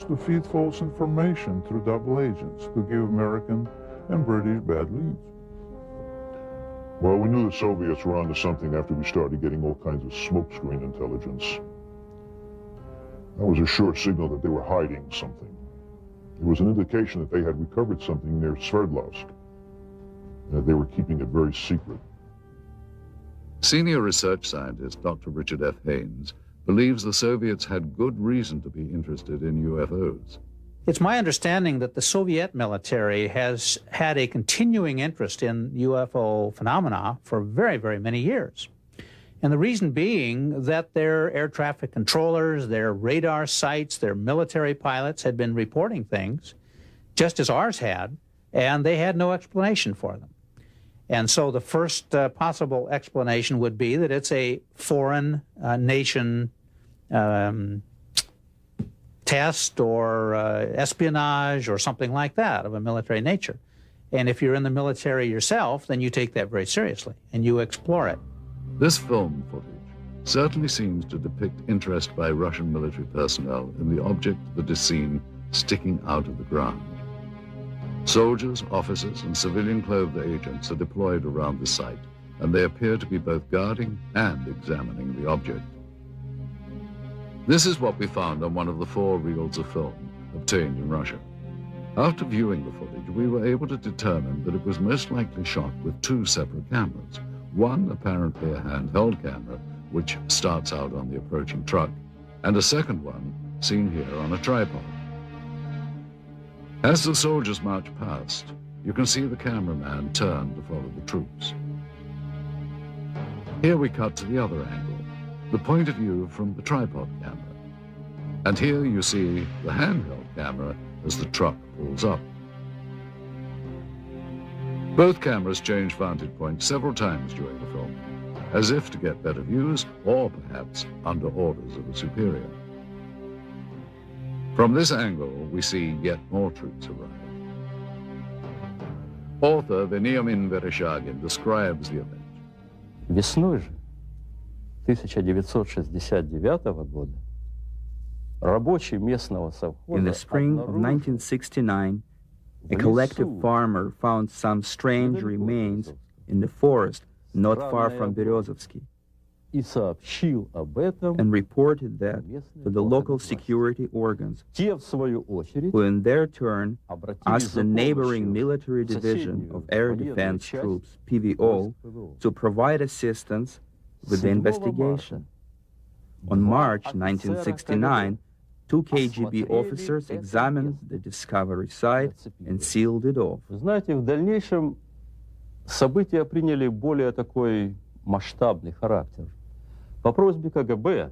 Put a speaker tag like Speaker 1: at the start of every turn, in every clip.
Speaker 1: to feed false information through double agents to give American and British bad leads.
Speaker 2: Well, we knew the Soviets were onto something after we started getting all kinds of smokescreen intelligence. That was a sure signal that they were hiding something. It was an indication that they had recovered something near Sverdlovsk, and that they were keeping it very secret.
Speaker 3: Senior research scientist Dr. Richard F. Haynes believes the Soviets had good reason to be interested in UFOs.
Speaker 4: It's my understanding that the Soviet military has had a continuing interest in UFO phenomena for very, very many years. And the reason being that their air traffic controllers, their radar sites, their military pilots had been reporting things, just as ours had, and they had no explanation for them. And so the first possible explanation would be that it's a foreign nation test or espionage or something like that of a military nature. And if you're in the military yourself, then you take that very seriously and you explore it.
Speaker 3: This film footage certainly seems to depict interest by Russian military personnel in the object that is seen sticking out of the ground. Soldiers, officers, and civilian-clothed agents are deployed around the site, and they appear to be both guarding and examining the object. This is what we found on one of the 4 reels of film obtained in Russia. After viewing the footage, we were able to determine that it was most likely shot with 2 separate cameras. One apparently a handheld camera, which starts out on the approaching truck, and a second one seen here on a tripod. As the soldiers march past, you can see the cameraman turn to follow the troops. Here we cut to the other angle, the point of view from the tripod camera. And here you see the handheld camera as the truck pulls up. Both cameras change vantage points several times during the film, as if to get better views or perhaps under orders of a superior. From this angle, we see yet more troops arrive. Author Veniamin Vereshchagin describes the event.
Speaker 5: Весной же 1969 года рабочий местного совхоза.
Speaker 6: In the spring of 1969, a collective farmer found some strange remains in the forest not far from Berezovsky
Speaker 5: и сообщил об этом,
Speaker 6: and reported that to the local security organs,
Speaker 5: те в свою очередь
Speaker 6: who in their turn
Speaker 5: обратились
Speaker 6: asked
Speaker 5: за
Speaker 6: the neighboring
Speaker 5: помощью
Speaker 6: military
Speaker 5: в
Speaker 6: division
Speaker 5: соседнюю
Speaker 6: of air
Speaker 5: военную
Speaker 6: defense
Speaker 5: часть
Speaker 6: troops, PVO,
Speaker 5: ПВО.
Speaker 6: to provide assistance with the
Speaker 5: 7
Speaker 6: investigation.
Speaker 5: марта
Speaker 6: On March
Speaker 5: два
Speaker 6: 1969, 2 KGB officers examined the discovery site and sealed it off.
Speaker 5: Вы знаете, в дальнейшем события приняли более такой масштабный характер. По просьбе КГБ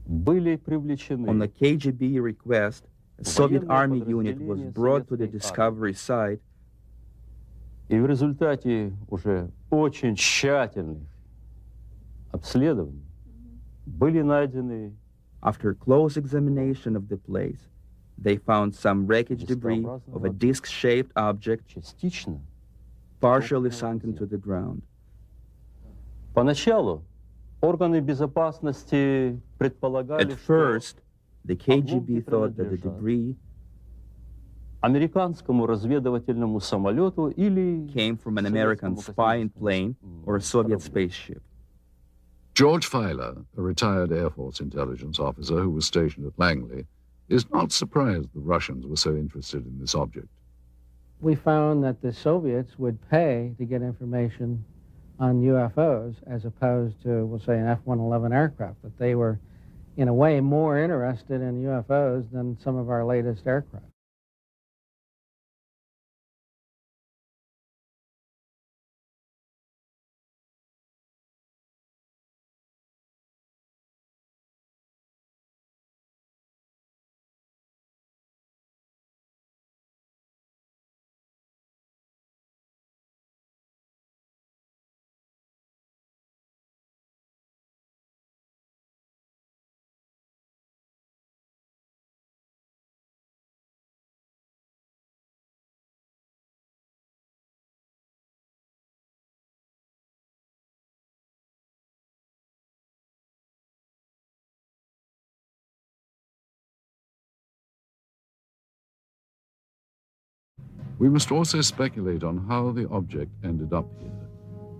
Speaker 5: были привлечены
Speaker 6: On the KGB request, a Soviet army unit was brought to the discovery site,
Speaker 5: и в результате уже очень тщательных обследований были найдены
Speaker 6: after close examination of the place. They found some wreckage debris of a disc-shaped object
Speaker 5: частично.
Speaker 6: partially sunken to the ground.
Speaker 5: Поначалу органы безопасности предполагали,
Speaker 6: At first, the KGB thought that the debris
Speaker 5: американскому разведывательному самолету или
Speaker 6: came from an American spying plane or a Soviet spaceship.
Speaker 3: George Filer, a retired Air Force intelligence officer who was stationed at Langley, is not surprised the Russians were so interested in this object.
Speaker 7: We found that the Soviets would pay to get information on UFOs as opposed to, we'll say, an F-111 aircraft, that they were, in a way, more interested in UFOs than some of our latest aircraft.
Speaker 3: We must also speculate on how the object ended up here.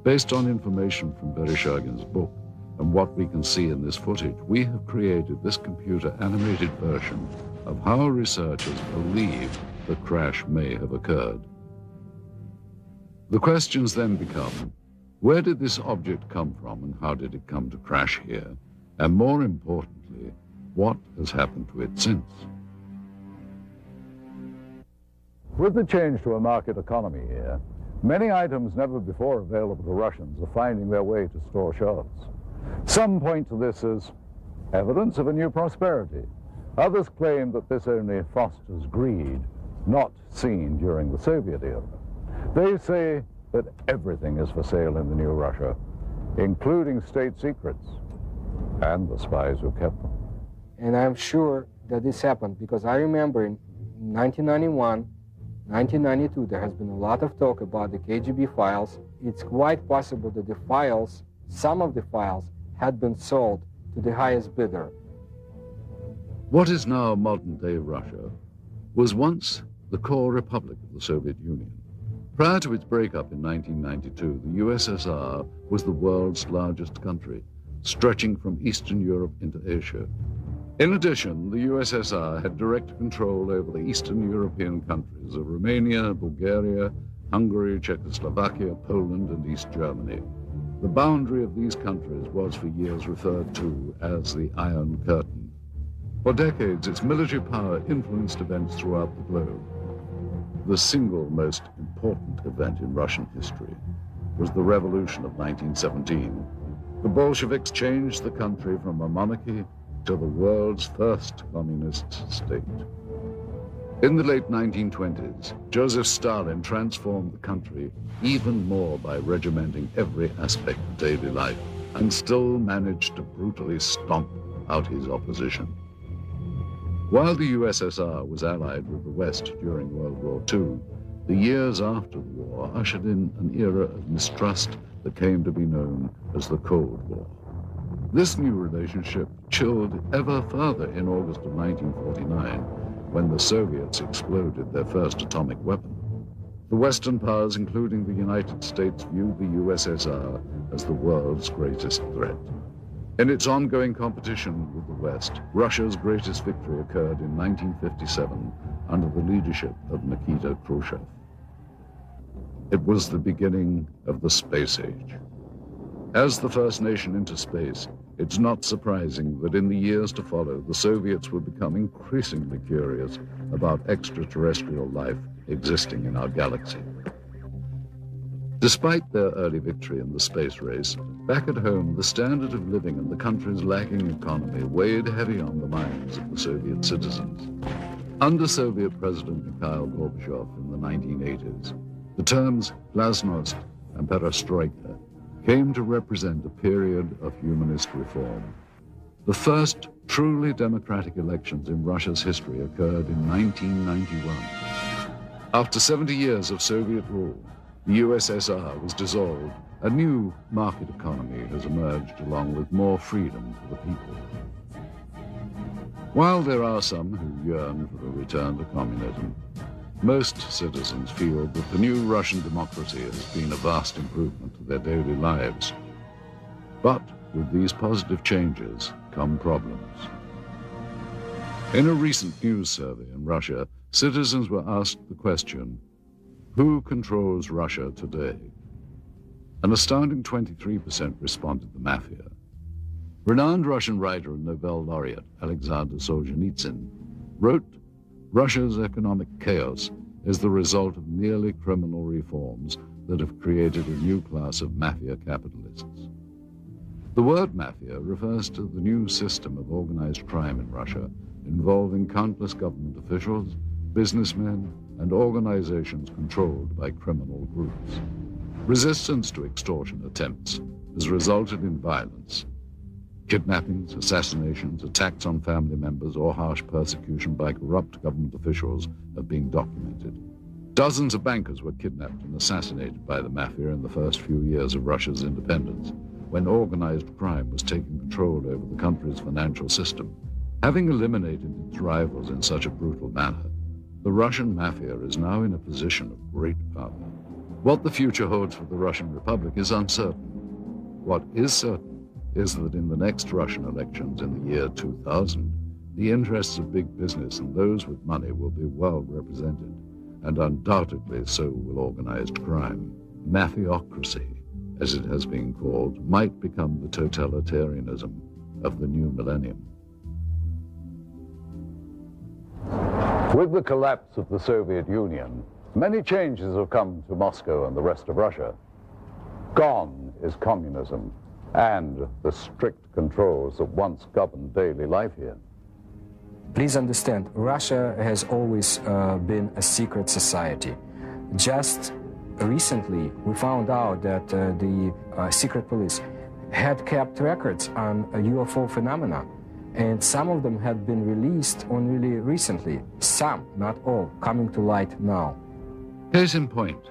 Speaker 3: Based on information from Vereshchagin's book and what we can see in this footage, we have created this computer-animated version of how researchers believe the crash may have occurred. The questions then become, where did this object come from and how did it come to crash here? And more importantly, what has happened to it since?
Speaker 1: With the change to a market economy here, many items never before available to Russians are finding their way to store shelves. Some point to this as evidence of a new prosperity. Others claim that this only fosters greed, not seen during the Soviet era. They say that everything is for sale in the new Russia, including state secrets and the spies who kept them.
Speaker 8: And I'm sure that this happened because I remember in 1991, 1992, there has been a lot of talk about the KGB files. It's quite possible that the files, some of the files, had been sold to the highest bidder.
Speaker 3: What is now modern-day Russia was once the core republic of the Soviet Union. Prior to its breakup in 1992, the USSR was the world's largest country, stretching from Eastern Europe into Asia. In addition, the USSR had direct control over the Eastern European countries of Romania, Bulgaria, Hungary, Czechoslovakia, Poland, and East Germany. The boundary of these countries was for years referred to as the Iron Curtain. For decades, its military power influenced events throughout the globe. The single most important event in Russian history was the Revolution of 1917. The Bolsheviks changed the country from a monarchy to the world's first communist state. In the late 1920s, Joseph Stalin transformed the country even more by regimenting every aspect of daily life and still managed to brutally stomp out his opposition. While the USSR was allied with the West during World War II, the years after the war ushered in an era of mistrust that came to be known as the Cold War. This new relationship chilled ever further in August of 1949, when the Soviets exploded their first atomic weapon. The Western powers, including the United States, viewed the USSR as the world's greatest threat. In its ongoing competition with the West, Russia's greatest victory occurred in 1957 under the leadership of Nikita Khrushchev. It was the beginning of the space age. As the first nation into space, it's not surprising that in the years to follow, the Soviets would become increasingly curious about extraterrestrial life existing in our galaxy. Despite their early victory in the space race, back at home, the standard of living and the country's lagging economy weighed heavy on the minds of the Soviet citizens. Under Soviet President Mikhail Gorbachev in the 1980s, the terms glasnost and perestroika came to represent a period of humanist reform. The first truly democratic elections in Russia's history occurred in 1991. After 70 years of Soviet rule, the USSR was dissolved. A new market economy has emerged along with more freedom for the people. While there are some who yearn for a return to communism, most citizens feel that the new Russian democracy has been a vast improvement to their daily lives. But with these positive changes come problems. In a recent news survey in Russia, citizens were asked the question, who controls Russia today? An astounding 23% responded the mafia. Renowned Russian writer and Nobel laureate Alexander Solzhenitsyn wrote, Russia's economic chaos is the result of nearly criminal reforms that have created a new class of mafia capitalists. The word mafia refers to the new system of organized crime in Russia, involving countless government officials, businessmen, and organizations controlled by criminal groups. Resistance to extortion attempts has resulted in violence. Kidnappings, assassinations, attacks on family members, or harsh persecution by corrupt government officials have been documented. Dozens of bankers were kidnapped and assassinated by the mafia in the first few years of Russia's independence, when organized crime was taking control over the country's financial system. Having eliminated its rivals in such a brutal manner, The Russian mafia is now in a position of great power. What the future holds for the Russian Republic is uncertain. What is certain is that in the next Russian elections in the year 2000, the interests of big business and those with money will be well represented, and undoubtedly so will organized crime. Mafiocracy, as it has been called, might become the totalitarianism of the new millennium.
Speaker 1: With the collapse of the Soviet Union, many changes have come to Moscow and the rest of Russia. Gone is communism and the strict controls that once governed daily life here.
Speaker 8: Please understand, Russia has always been a secret society. Just recently, we found out that the secret police had kept records on UFO phenomena, and some of them had been released only recently. Some, not all, coming to light now.
Speaker 3: Case in point,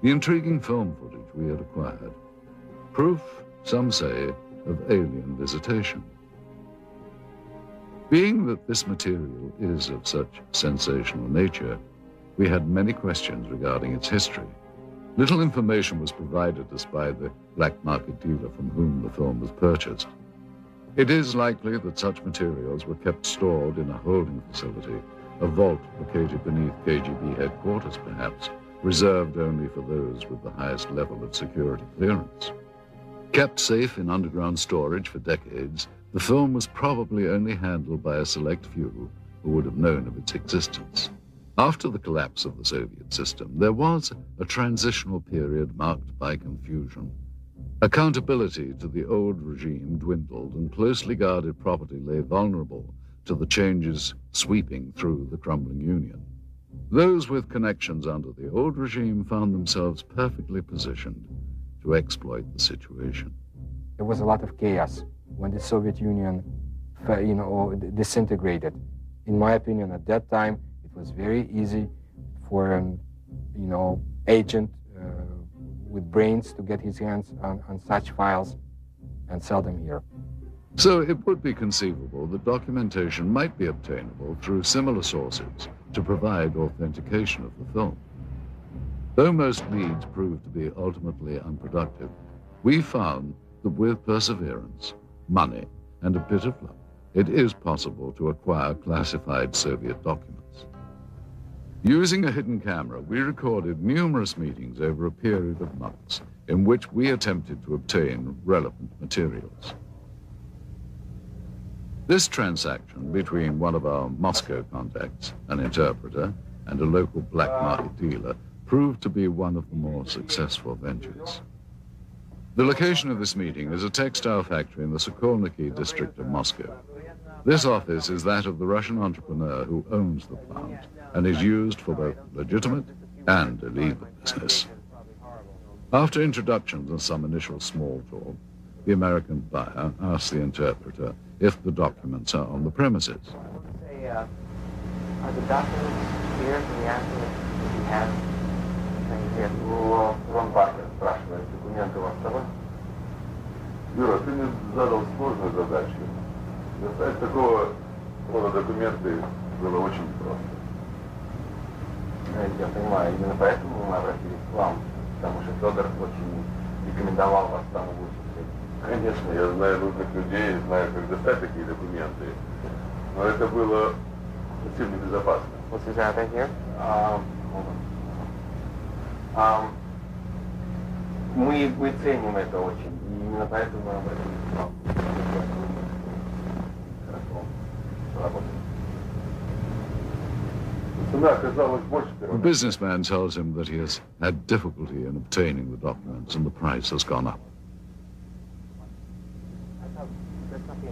Speaker 3: the intriguing film footage we had acquired. Proof, some say, of alien visitation. Being that this material is of such sensational nature, we had many questions regarding its history. Little information was provided us by the black market dealer from whom the film was purchased. It is likely that such materials were kept stored in a holding facility, a vault located beneath KGB headquarters perhaps, reserved only for those with the highest level of security clearance. Kept safe in underground storage for decades, the film was probably only handled by a select few who would have known of its existence. After the collapse of the Soviet system, there was a transitional period marked by confusion. Accountability to the old regime dwindled, and closely guarded property lay vulnerable to the changes sweeping through the crumbling Union. Those with connections under the old regime found themselves perfectly positioned to exploit the situation.
Speaker 8: There was a lot of chaos when the Soviet Union, disintegrated. In my opinion, at that time, it was very easy for an, agent with brains to get his hands on such files and sell them here.
Speaker 3: So it would be conceivable that documentation might be obtainable through similar sources to provide authentication of the film. Though most leads proved to be ultimately unproductive, we found that with perseverance, money, and a bit of luck, it is possible to acquire classified Soviet documents. Using a hidden camera, we recorded numerous meetings over a period of months in which we attempted to obtain relevant materials. This transaction between one of our Moscow contacts, an interpreter, and a local black market dealer proved to be one of the more successful ventures. The location of this meeting is a textile factory in the Sokolniki district of Moscow. This office is that of the Russian entrepreneur who owns the plant and is used for both legitimate and illegal business. After introductions and some initial small talk, the American buyer asks the interpreter if the documents are on the premises.
Speaker 9: Are the documents here from the accident that you have? Ломбарда спрашивает, документы у вас с собой?
Speaker 2: Юра, ты мне задал сложную задачу. Достать такого рода документы было очень просто.
Speaker 9: Я понимаю, именно поэтому мы обратились к вам, потому что Федор очень рекомендовал вас самому лучшему.
Speaker 2: Конечно, я знаю нужных людей, знаю, как достать такие документы, но это было совсем небезопасно.
Speaker 9: What's his address here? Hold on. Мы ценим это очень, и именно поэтому мы обратились к вам.
Speaker 3: The businessman tells him that he has had difficulty in obtaining the documents and the price has gone up.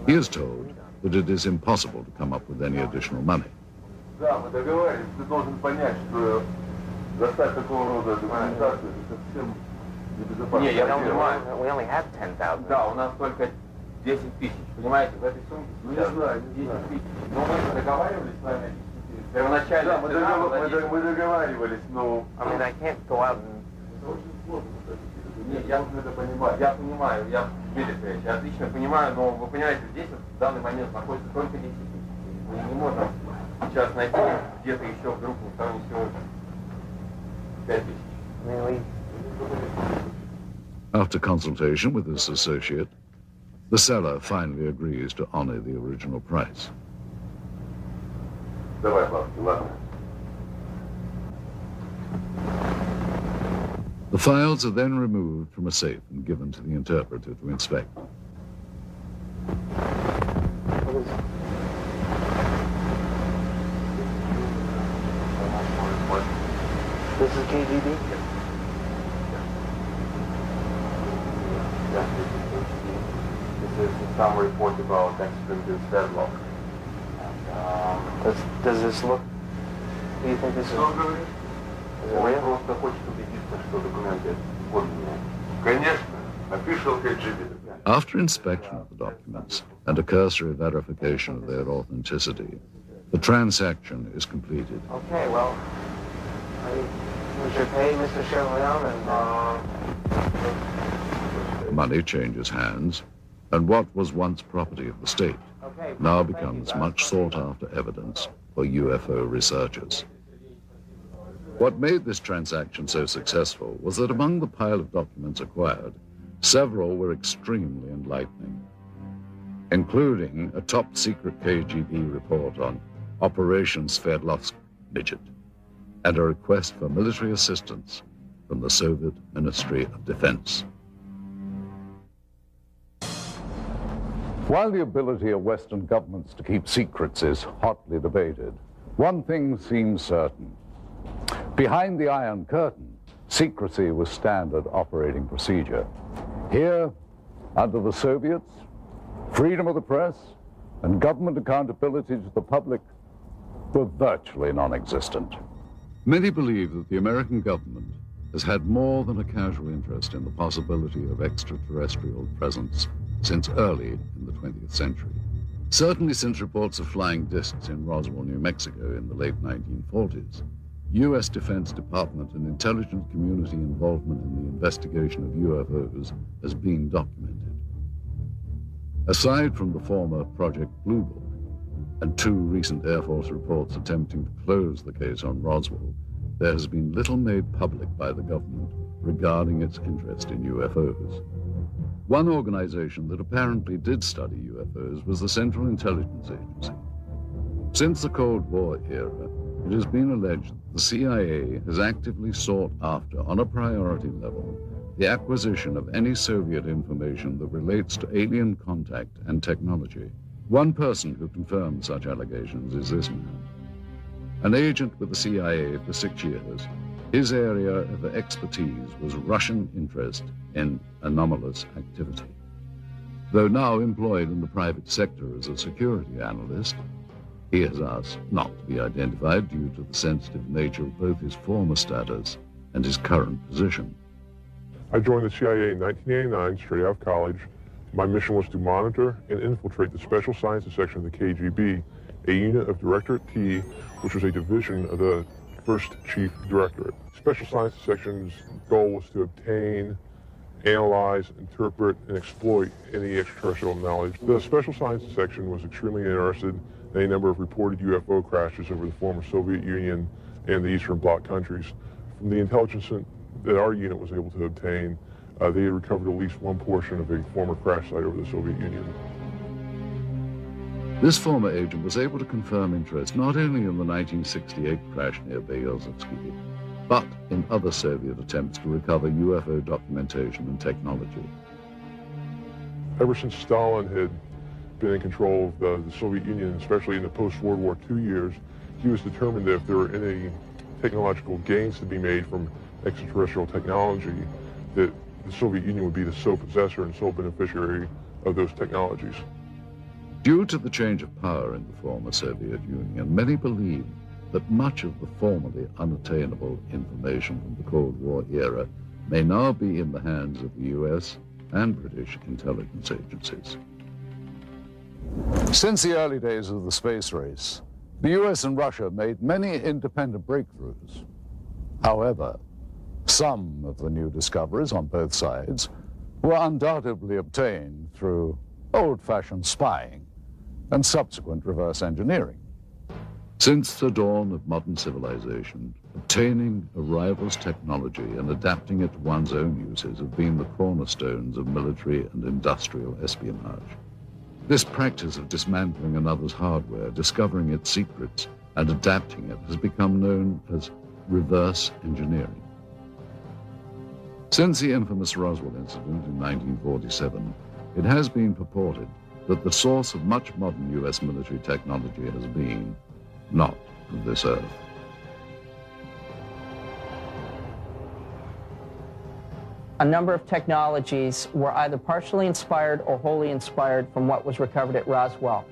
Speaker 3: He is told that it is impossible to come up with any additional money.
Speaker 2: Да, мы договорились, ты должен понять, что достать такого рода документацию совсем небезопасно.
Speaker 9: Не, я понимаю, we only have 10,000. Да, у нас только 10 тысяч, понимаете, в этой сумке сейчас 10 тысяч. Но мы договаривались с вами, первоначально...
Speaker 2: Да, мы договаривались, но...
Speaker 9: I mean, I can't go out and...
Speaker 2: Это очень сложно,
Speaker 9: Нет, я должен это понимать. Я понимаю, я отлично понимаю, но вы понимаете, здесь в данный момент находится только 10 тысяч. Мы не можем сейчас найти где-то еще вдруг никто не снимет. 5000.
Speaker 3: After consultation with his associate, the seller finally agrees to honor the original price.
Speaker 9: Давай, бабки, ладно.
Speaker 3: The files are then removed from a safe and given to the interpreter to inspect.
Speaker 9: This is KGB? This is some report about accident in Sverdlov. Does this look... Do you think this is... Is it real? Просто хочет убедиться, что документы подлинные. Конечно, official KGB.
Speaker 3: After inspection of the documents and a cursory verification of their authenticity, the transaction is completed.
Speaker 9: Okay, well, we should pay Mr. Chevalier and...
Speaker 3: Money changes hands, and what was once property of the state now becomes much sought-after evidence for UFO researchers. What made this transaction so successful was that among the pile of documents acquired, several were extremely enlightening, including a top-secret KGB report on Operation Sverdlovsk Midget and a request for military assistance from the Soviet Ministry of Defense.
Speaker 1: While the ability of Western governments to keep secrets is hotly debated, one thing seems certain. Behind the Iron Curtain, secrecy was standard operating procedure. Here, under the Soviets, freedom of the press and government accountability to the public were virtually non-existent.
Speaker 3: Many believe that the American government has had more than a casual interest in the possibility of extraterrestrial presence since early in the 20th century. Certainly since reports of flying discs in Roswell, New Mexico in the late 1940s, U.S. Defense Department and intelligence community involvement in the investigation of UFOs has been documented. Aside from the former Project Blue Book and 2 recent Air Force reports attempting to close the case on Roswell, there has been little made public by the government regarding its interest in UFOs. One organization that apparently did study UFOs was the Central Intelligence Agency. Since the Cold War era, it has been alleged that the CIA has actively sought after, on a priority level, the acquisition of any Soviet information that relates to alien contact and technology. One person who confirmed such allegations is this man. An agent with the CIA for 6 years, his area of expertise was Russian interest in anomalous activity. Though now employed in the private sector as a security analyst, he has asked not to be identified due to the sensitive nature of both his former status and his current position.
Speaker 2: I joined the CIA in 1989, straight out of college. My mission was to monitor and infiltrate the Special Sciences Section of the KGB, a unit of Directorate T, which was a division of the First Chief Directorate. Special Sciences Section's goal was to obtain, analyze, interpret, and exploit any extraterrestrial knowledge. The Special Sciences Section was extremely interested in a number of reported UFO crashes over the former Soviet Union and the Eastern Bloc countries. From the intelligence that our unit was able to obtain, they had recovered at least one portion of a former crash site over the Soviet Union.
Speaker 3: This former agent was able to confirm interest not only in the 1968 crash near Berezovsky, but in other Soviet attempts to recover UFO documentation and technology.
Speaker 2: Ever since Stalin had been in control of the Soviet Union, especially in the post-World War II years, he was determined that if there were any technological gains to be made from extraterrestrial technology, that the Soviet Union would be the sole possessor and sole beneficiary of those technologies.
Speaker 3: Due to the change of power in the former Soviet Union, many believe that much of the formerly unattainable information from the Cold War era may now be in the hands of the U.S. and British intelligence agencies.
Speaker 1: Since the early days of the space race, the U.S. and Russia made many independent breakthroughs. However, some of the new discoveries on both sides were undoubtedly obtained through old-fashioned spying and subsequent reverse engineering.
Speaker 3: Since the dawn of modern civilization, obtaining a rival's technology and adapting it to one's own uses have been the cornerstones of military and industrial espionage. This practice of dismantling another's hardware, discovering its secrets, and adapting it has become known as reverse engineering. Since the infamous Roswell incident in 1947, it has been purported that the source of much modern U.S. military technology has been not of this earth.
Speaker 10: A number of technologies were either partially inspired or wholly inspired from what was recovered at Roswell.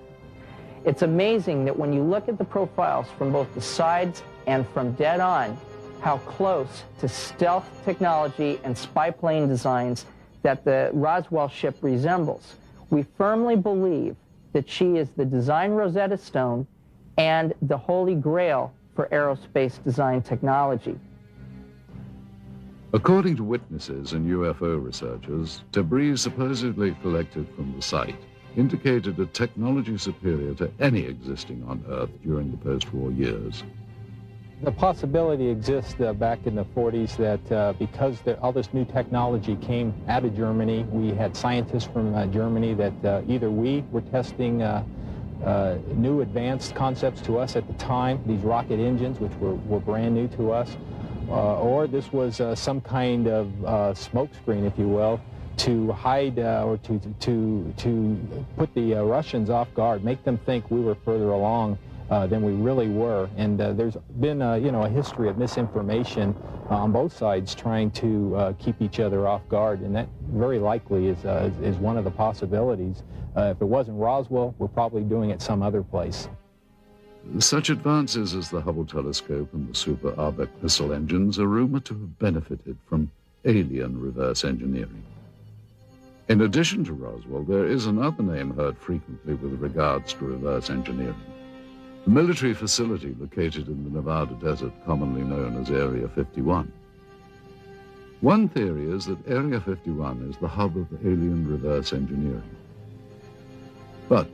Speaker 10: It's amazing that when you look at the profiles from both the sides and from dead on, how close to stealth technology and spy plane designs that the Roswell ship resembles. We firmly believe that she is the design Rosetta Stone and the holy grail for aerospace design technology.
Speaker 3: According to witnesses and UFO researchers, debris supposedly collected from the site indicated a technology superior to any existing on Earth during the post-war years.
Speaker 11: The possibility exists back in the 40s that because all this new technology came out of Germany, we had scientists from Germany that either we were testing new advanced concepts to us at the time, these rocket engines, which were brand new to us, or this was some kind of smokescreen, if you will, to hide or to put the Russians off guard, make them think we were further along than we really were. And there's been a history of misinformation on both sides trying to keep each other off guard, and that very likely is one of the possibilities. If it wasn't Roswell, we're probably doing it some other place.
Speaker 3: Such advances as the Hubble telescope and the Super Arbec missile engines are rumored to have benefited from alien reverse engineering. In addition to Roswell, there is another name heard frequently with regards to reverse engineering. A military facility located in the Nevada desert, commonly known as Area 51. One theory is that Area 51 is the hub of alien reverse engineering. But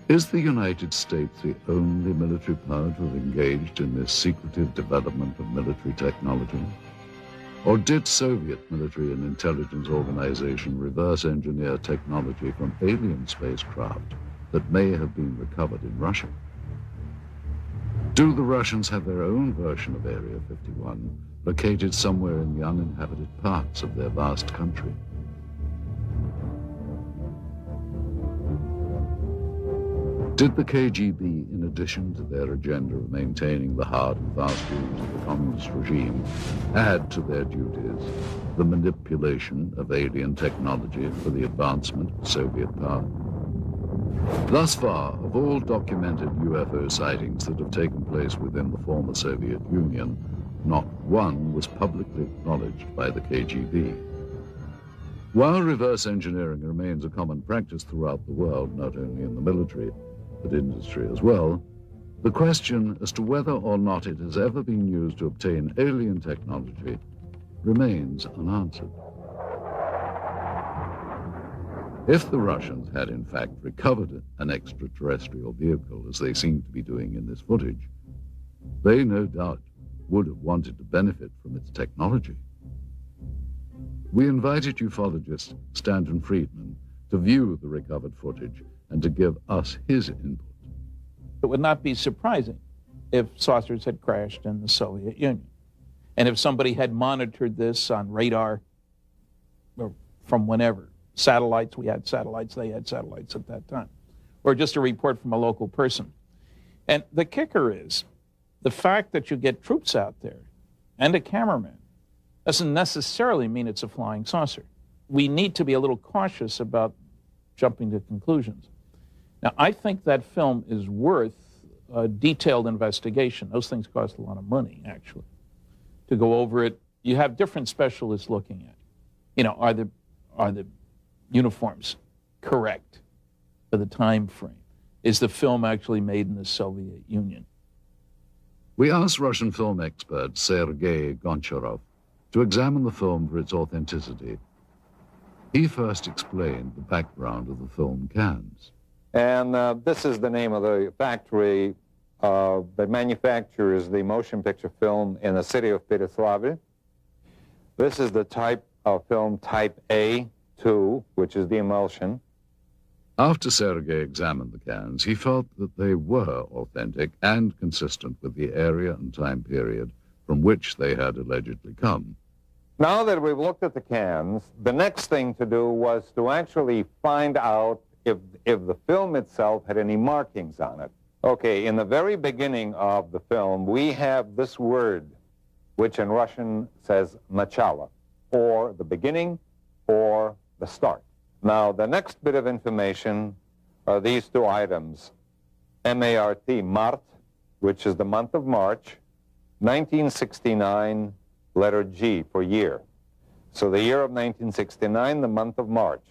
Speaker 3: is the United States the only military power to have engaged in this secretive development of military technology? Or did Soviet military and intelligence organization reverse engineer technology from alien spacecraft that may have been recovered in Russia? Do the Russians have their own version of Area 51, located somewhere in the uninhabited parts of their vast country? Did the KGB, in addition to their agenda of maintaining the hard and fast rules of the communist regime, add to their duties the manipulation of alien technology for the advancement of Soviet power? Thus far, of all documented UFO sightings that have taken place within the former Soviet Union, not one was publicly acknowledged by the KGB. While reverse engineering remains a common practice throughout the world, not only in the military, but industry as well, the question as to whether or not it has ever been used to obtain alien technology remains unanswered. If the Russians had in fact recovered an extraterrestrial vehicle, as they seem to be doing in this footage, they no doubt would have wanted to benefit from its technology. We invited ufologist Stanton Friedman to view the recovered footage and to give us his input.
Speaker 12: It would not be surprising if saucers had crashed in the Soviet Union. And if somebody had monitored this on radar or from whenever, satellites, we had satellites, they had satellites at that time, or just a report from a local person. And the kicker is the fact that you get troops out there and a cameraman doesn't necessarily mean it's a flying saucer. We need to be a little cautious about jumping to conclusions. Now, I think that film is worth a detailed investigation. Those things cost a lot of money, actually, to go over it. You have different specialists looking at, you know, are the uniforms correct for the time frame? Is the film actually made in the Soviet Union?
Speaker 3: We asked Russian film expert Sergei Goncharov to examine the film for its authenticity. He first explained the background of the film cans.
Speaker 13: And this is the name of the factory that manufactures the motion picture film in the city of Pereslavl. This is the type of film type A2, which is the emulsion.
Speaker 3: After Sergei examined the cans, he felt that they were authentic and consistent with the area and time period from which they had allegedly come.
Speaker 13: Now that we've looked at the cans, the next thing to do was to actually find out if the film itself had any markings on it. Okay, in the very beginning of the film, we have this word, which in Russian says начало, or the beginning, or the start. Now, the next bit of information are these two items, M-A-R-T, Mart, which is the month of March, 1969, letter G for year. So the year of 1969, the month of March.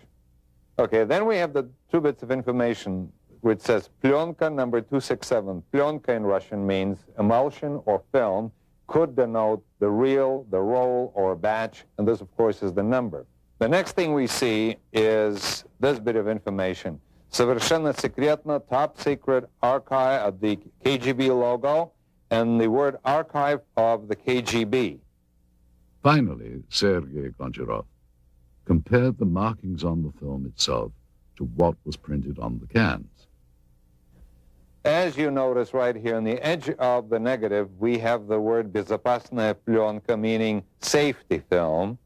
Speaker 13: Okay, then we have the two bits of information which says plyonka number 267. Plyonka in Russian means emulsion or film, could denote the reel, the roll, or a batch, and this, of course, is the number. The next thing we see is this bit of information. Совершенно секретно, top secret archive of the KGB logo and the word archive of the KGB.
Speaker 3: Finally, Sergei Goncharov compared the markings on the film itself to what was printed on the cans.
Speaker 13: As you notice right here on the edge of the negative, we have the word безопасная пленка, meaning safety film,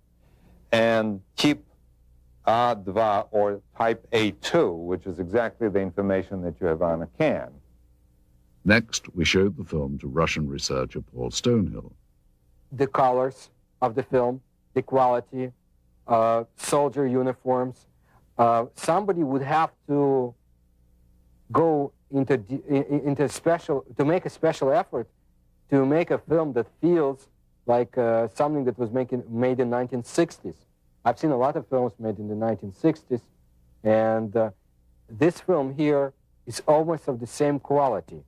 Speaker 13: and type A2, or type A2, which is exactly the information that you have on a can.
Speaker 3: Next, we showed the film to Russian researcher Paul Stonehill.
Speaker 8: The colors of the film, the quality, soldier uniforms. Somebody would have to go into special, to make a special effort to make a film that feels like something that was made in 1960s. I've seen a lot of films made in the 1960s, and this film here is almost of the same quality.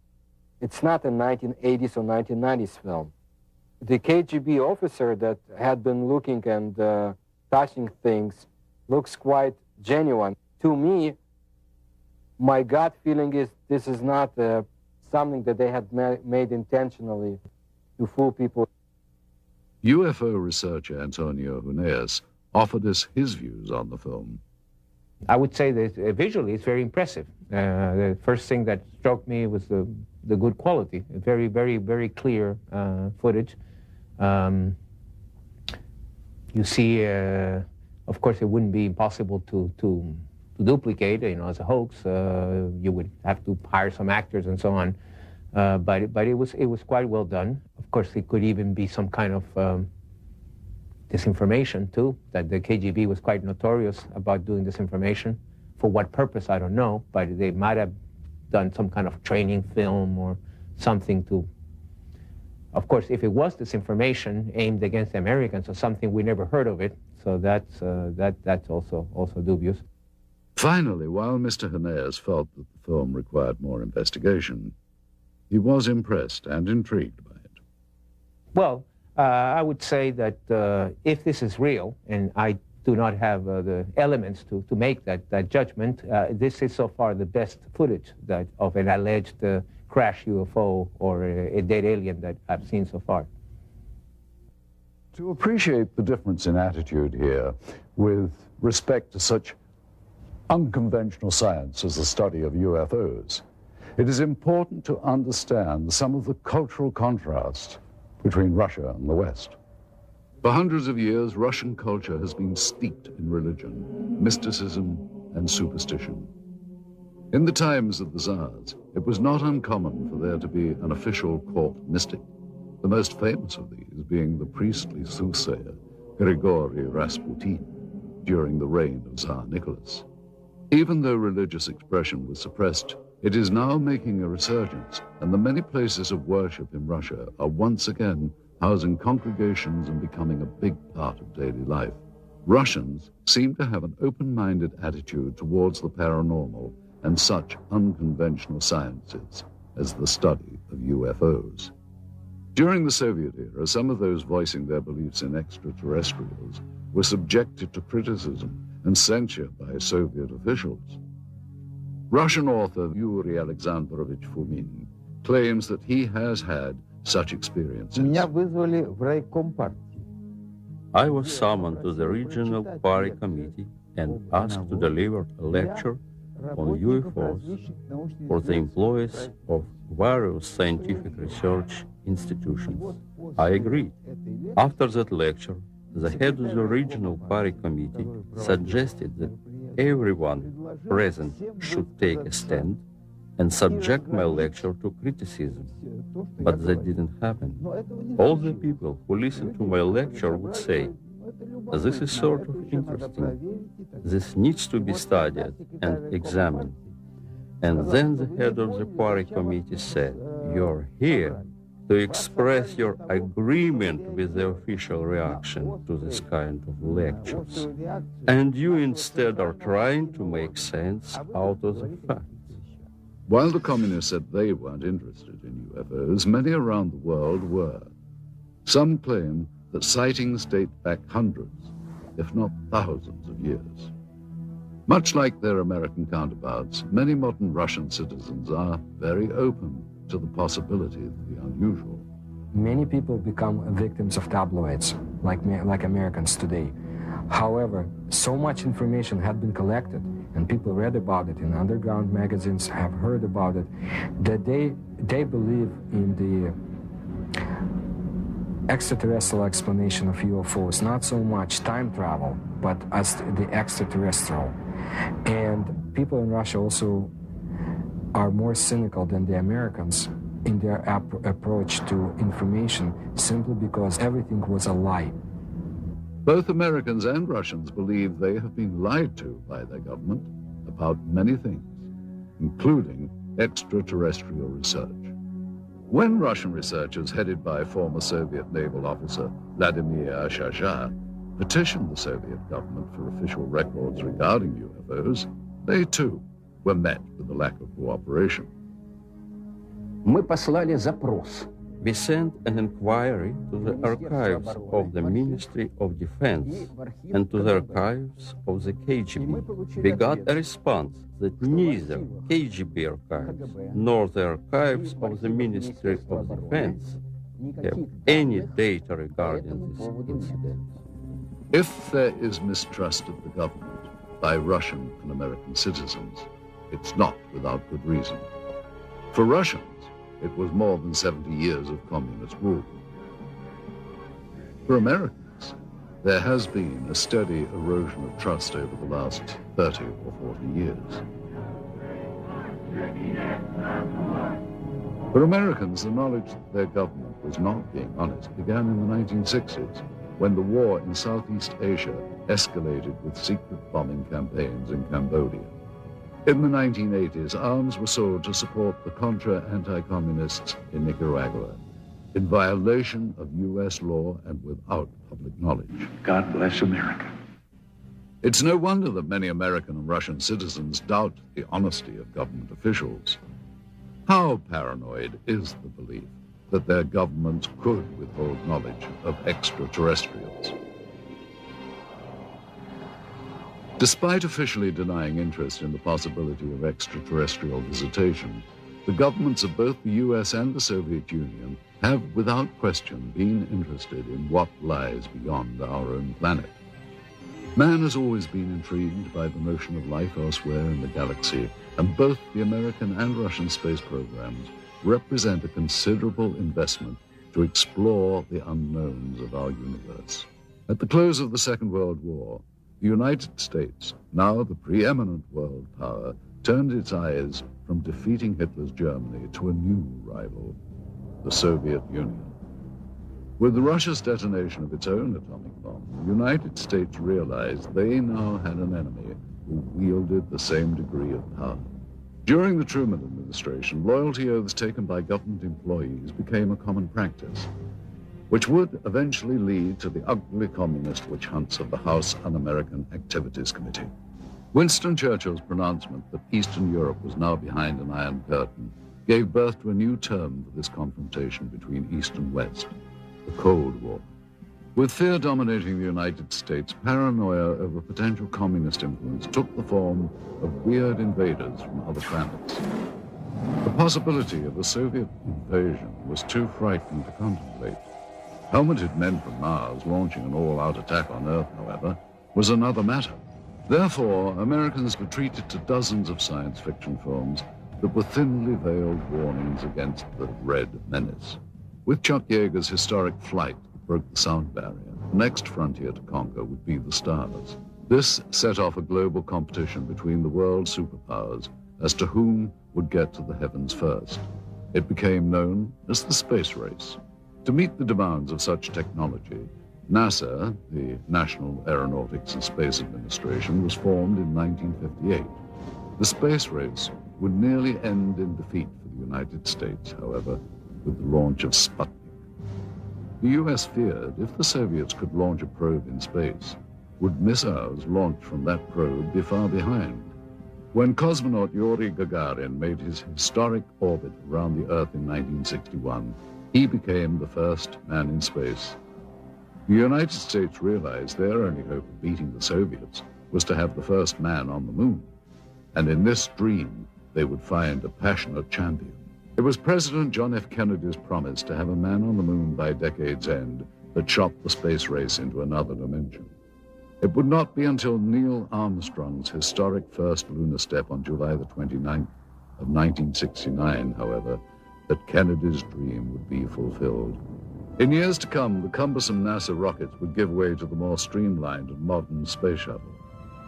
Speaker 8: It's not a 1980s or 1990s film. The KGB officer that had been looking and touching things looks quite genuine. To me, my gut feeling is this is not something that they had made intentionally to fool people.
Speaker 3: UFO researcher Antonio Huneeus offered us his views on the film.
Speaker 14: I would say that visually it's very impressive. The first thing that struck me was the good quality, very, very, very clear footage. You see, of course, it wouldn't be impossible to duplicate, as a hoax. You would have to hire some actors and so on. But it was quite well done. Of course, it could even be some kind of disinformation too, that the KGB was quite notorious about doing disinformation. For what purpose, I don't know, but they might have done some kind of training film or something to, of course, if it was disinformation aimed against the Americans or something, we never heard of it, so that's also dubious.
Speaker 3: Finally, while Mr. Huneeus felt that the film required more investigation, he was impressed and intrigued by it.
Speaker 14: Well, I would say that if this is real, and I do not have the elements to make that judgment, this is so far the best footage of an alleged crash UFO or a dead alien that I've seen so far.
Speaker 1: To appreciate the difference in attitude here with respect to such unconventional science as the study of UFOs, it is important to understand some of the cultural contrast between Russia and the West.
Speaker 3: For hundreds of years, Russian culture has been steeped in religion, mysticism, and superstition. In the times of the Tsars, it was not uncommon for there to be an official court mystic, the most famous of these being the priestly soothsayer Grigory Rasputin during the reign of Tsar Nicholas. Even though religious expression was suppressed, it is now making a resurgence, and the many places of worship in Russia are once again housing congregations and becoming a big part of daily life. Russians seem to have an open-minded attitude towards the paranormal and such unconventional sciences as the study of UFOs. During the Soviet era, some of those voicing their beliefs in extraterrestrials were subjected to criticism and censure by Soviet officials. Russian author Yuri Alexandrovich Fomin claims that he has had such experiences.
Speaker 5: I was summoned to the Regional Party Committee and asked to deliver a lecture on UFOs for the employees of various scientific research institutions. I agreed. After that lecture, the head of the Regional Party Committee suggested that everyone present should take a stand and subject my lecture to criticism. But that didn't happen. All the people who listened to my lecture would say, "This is sort of interesting. This needs to be studied and examined." And then the head of the party committee said, "You're here to express your agreement with the official reaction to this kind of lectures. And you instead are trying to make sense out of the facts."
Speaker 3: While the communists said they weren't interested in UFOs, many around the world were. Some claim that sightings date back hundreds, if not thousands of years. Much like their American counterparts, many modern Russian citizens are very open to the possibility of the unusual.
Speaker 8: Many people become victims of tabloids, like Americans today. However, so much information had been collected, and people read about it in underground magazines, have heard about it, that they believe in the extraterrestrial explanation of UFOs, not so much time travel, but as the extraterrestrial. And people in Russia also are more cynical than the Americans in their approach to information, simply because everything was a lie.
Speaker 3: Both Americans and Russians believe they have been lied to by their government about many things, including extraterrestrial research. When Russian researchers, headed by former Soviet naval officer Vladimir Shasha, petitioned the Soviet government for official records regarding UFOs, they too were met with a lack of cooperation.
Speaker 5: We sent an inquiry to the archives of the Ministry of Defense and to the archives of the KGB. We got a response that neither KGB archives nor the archives of the Ministry of Defense have any data regarding this incident.
Speaker 3: If there is mistrust of the government by Russian and American citizens, it's not without good reason. For Russians, it was more than 70 years of communist rule. For Americans, there has been a steady erosion of trust over the last 30 or 40 years. For Americans, the knowledge that their government was not being honest began in the 1960s, when the war in Southeast Asia escalated with secret bombing campaigns in Cambodia. In the 1980s, arms were sold to support the Contra anti-communists in Nicaragua, in violation of U.S. law and without public knowledge.
Speaker 15: God bless America.
Speaker 3: It's no wonder that many American and Russian citizens doubt the honesty of government officials. How paranoid is the belief that their governments could withhold knowledge of extraterrestrials? Despite officially denying interest in the possibility of extraterrestrial visitation, the governments of both the US and the Soviet Union have, without question, been interested in what lies beyond our own planet. Man has always been intrigued by the notion of life elsewhere in the galaxy, and both the American and Russian space programs represent a considerable investment to explore the unknowns of our universe. At the close of the Second World War, the United States, now the preeminent world power, turned its eyes from defeating Hitler's Germany to a new rival, the Soviet Union. With Russia's detonation of its own atomic bomb, the United States realized they now had an enemy who wielded the same degree of power. During the Truman administration, loyalty oaths taken by government employees became a common practice, which would eventually lead to the ugly communist witch hunts of the House Un-American Activities Committee. Winston Churchill's pronouncement that Eastern Europe was now behind an Iron Curtain gave birth to a new term for this confrontation between East and West, the Cold War. With fear dominating the United States, paranoia over potential communist influence took the form of weird invaders from other planets. The possibility of a Soviet invasion was too frightening to contemplate. Helmeted men from Mars launching an all-out attack on Earth, however, was another matter. Therefore, Americans retreated to dozens of science fiction films that were thinly veiled warnings against the Red Menace. With Chuck Yeager's historic Flight that broke the sound barrier, the next frontier to conquer would be the stars. This set off a global competition between the world superpowers as to whom would get to the heavens first. It became known as the space race. To meet the demands of such technology, NASA, the National Aeronautics and Space Administration, was formed in 1958. The space race would nearly end in defeat for the United States, however, with the launch of Sputnik. The U.S. feared if the Soviets could launch a probe in space, would missiles launched from that probe be far behind? When cosmonaut Yuri Gagarin made his historic orbit around the Earth in 1961, he became the first man in space. The United States realized their only hope of beating the Soviets was to have the first man on the moon. And in this dream, they would find a passionate champion. It was President John F. Kennedy's promise to have a man on the moon by decade's end that shot the space race into another dimension. It would not be until Neil Armstrong's historic first lunar step on July the 29th of 1969, however, that Kennedy's dream would be fulfilled. In years to come, the cumbersome NASA rockets would give way to the more streamlined and modern space shuttle.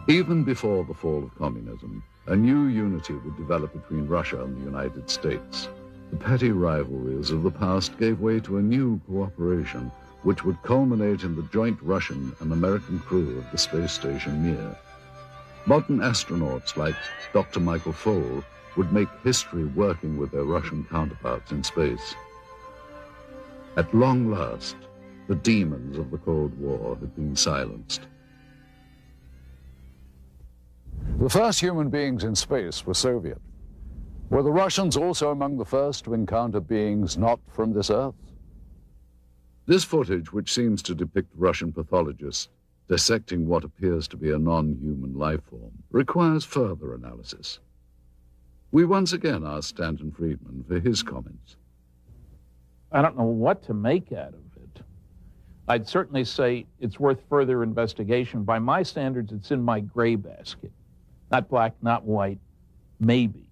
Speaker 3: Even before the fall of communism, a new unity would develop between Russia and the United States. The petty rivalries of the past gave way to a new cooperation, which would culminate in the joint Russian and American crew of the space station Mir. Modern astronauts like Dr. Michael Foale would make history working with their Russian counterparts in space. At long last, the demons of the Cold War had been silenced.
Speaker 1: The first human beings in space were Soviet. Were the Russians also among the first to encounter beings not from this Earth?
Speaker 3: This footage, which seems to depict Russian pathologists dissecting what appears to be a non-human life form, requires further analysis. We once again asked Stanton Friedman for his comments.
Speaker 12: I don't know what to make out of it. I'd certainly say it's worth further investigation. By my standards, it's in my gray basket. Not black, not white, maybe.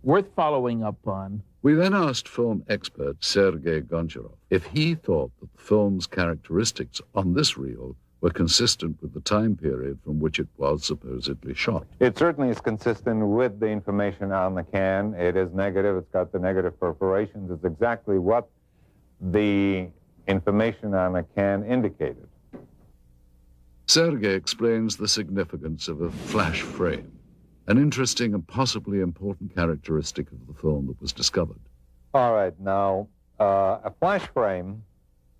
Speaker 12: Worth following up on.
Speaker 3: We then asked film expert Sergei Goncharov if he thought that the film's characteristics on this reel were consistent with the time period from which it was supposedly shot.
Speaker 13: It certainly is consistent with the information on the can. It is negative. It's got the negative perforations. It's exactly what the information on the can indicated.
Speaker 3: Sergei explains the significance of a flash frame, an interesting and possibly important characteristic of the film that was discovered.
Speaker 13: All right, now, a flash frame,